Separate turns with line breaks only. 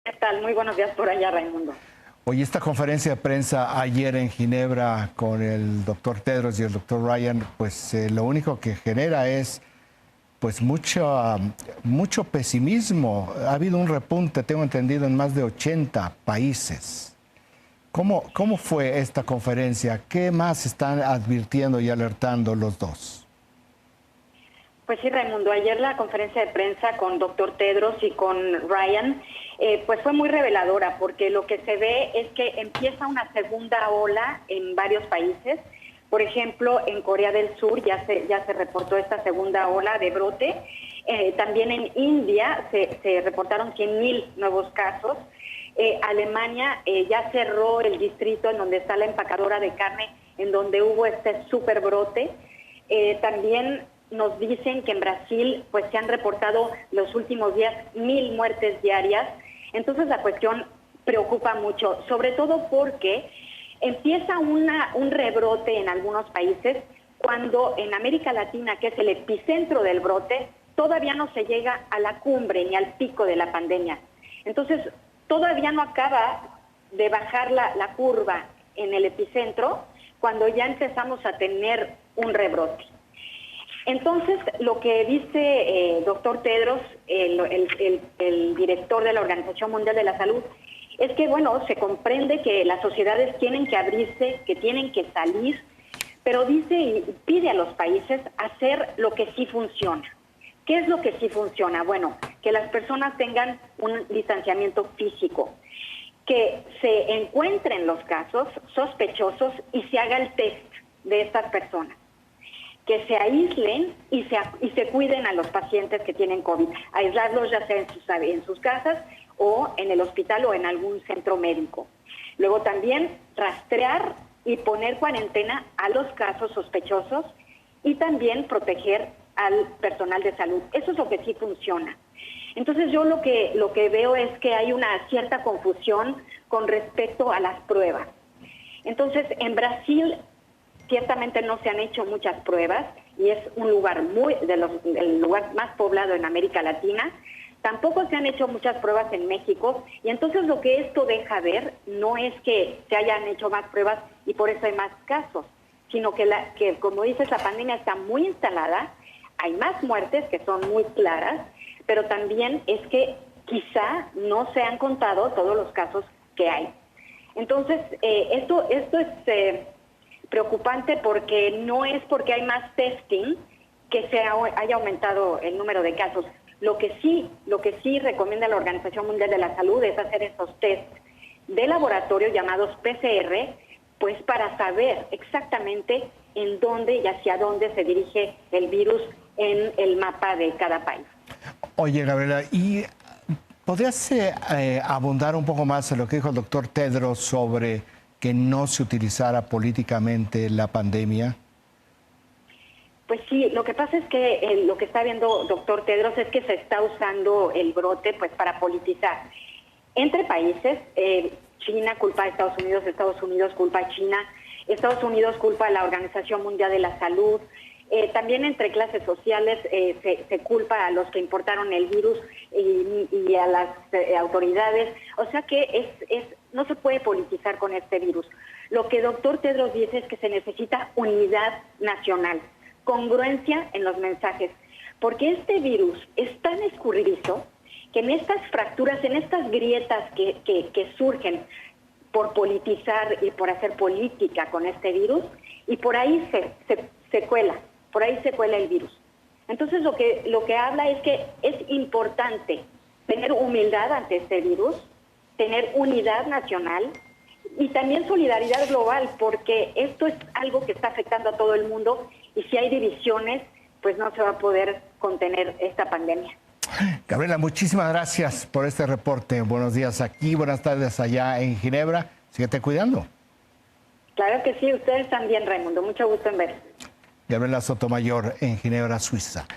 ¿Qué tal? Muy buenos días por allá, Raimundo.
Oye, esta conferencia de prensa ayer en Ginebra con el doctor Tedros y el doctor Ryan, pues lo único que genera es pues mucho pesimismo. Ha habido un repunte, tengo entendido, en más de 80 países. ¿Cómo fue esta conferencia? ¿Qué más están advirtiendo y alertando los dos?
Pues sí, Raimundo, ayer la conferencia de prensa con doctor Tedros y con Ryan, pues fue muy reveladora, porque lo que se ve es que empieza una segunda ola en varios países. Por ejemplo, en Corea del Sur ya se reportó esta segunda ola de brote. También en India se reportaron 100,000 nuevos casos. Alemania ya cerró el distrito en donde está la empacadora de carne, en donde hubo este super brote. También nos dicen que en Brasil pues se han reportado los últimos días 1,000 muertes diarias. Entonces la cuestión preocupa mucho, sobre todo porque empieza un rebrote en algunos países cuando en América Latina, que es el epicentro del brote, todavía no se llega a la cumbre ni al pico de la pandemia. Entonces todavía no acaba de bajar la curva en el epicentro cuando ya empezamos a tener un rebrote. Entonces, lo que dice doctor Tedros, el director de la Organización Mundial de la Salud, es que, bueno, se comprende que las sociedades tienen que abrirse, que tienen que salir, pero dice y pide a los países hacer lo que sí funciona. ¿Qué es lo que sí funciona? Bueno, que las personas tengan un distanciamiento físico, que se encuentren los casos sospechosos y se haga el test de estas personas, que se aíslen y se cuiden a los pacientes que tienen COVID, aislarlos ya sea en sus casas o en el hospital o en algún centro médico. Luego también rastrear y poner cuarentena a los casos sospechosos y también proteger al personal de salud. Eso es lo que sí funciona. Entonces yo lo que veo es que hay una cierta confusión con respecto a las pruebas. Entonces en Brasil ciertamente no se han hecho muchas pruebas y es un lugar el lugar más poblado en América Latina. Tampoco se han hecho muchas pruebas en México y entonces lo que esto deja ver no es que se hayan hecho más pruebas y por eso hay más casos, sino que como dices, la pandemia está muy instalada, hay más muertes que son muy claras, pero también es que quizá no se han contado todos los casos que hay. Entonces, esto es preocupante porque no es porque hay más testing que haya aumentado el número de casos. Lo que sí recomienda la Organización Mundial de la Salud es hacer estos tests de laboratorio llamados PCR, pues para saber exactamente en dónde y hacia dónde se dirige el virus en el mapa de cada país.
Oye, Gabriela, ¿y podrías abundar un poco más en lo que dijo el doctor Tedros sobre que no se utilizara políticamente la pandemia?
Pues sí, lo que pasa es que lo que está viendo doctor Tedros es que se está usando el brote pues para politizar. Entre países, China culpa a Estados Unidos culpa a China, Estados Unidos culpa a la Organización Mundial de la Salud. También entre clases sociales se culpa a los que importaron el virus y a las autoridades. O sea que no se puede politizar con este virus. Lo que doctor Tedros dice es que se necesita unidad nacional, congruencia en los mensajes, porque este virus es tan escurridizo que en estas fracturas, en estas grietas que surgen por politizar y por hacer política con este virus, y por ahí se cuela. Por ahí se cuela el virus. Entonces lo que habla es que es importante tener humildad ante este virus, tener unidad nacional y también solidaridad global, porque esto es algo que está afectando a todo el mundo y si hay divisiones, pues no se va a poder contener esta pandemia.
Gabriela, muchísimas gracias por este reporte. Buenos días aquí, buenas tardes allá en Ginebra. Síguete cuidando.
Claro que sí, ustedes también, Raimundo. Mucho gusto en ver.
Gabriela Sotomayor en Ginebra, Suiza.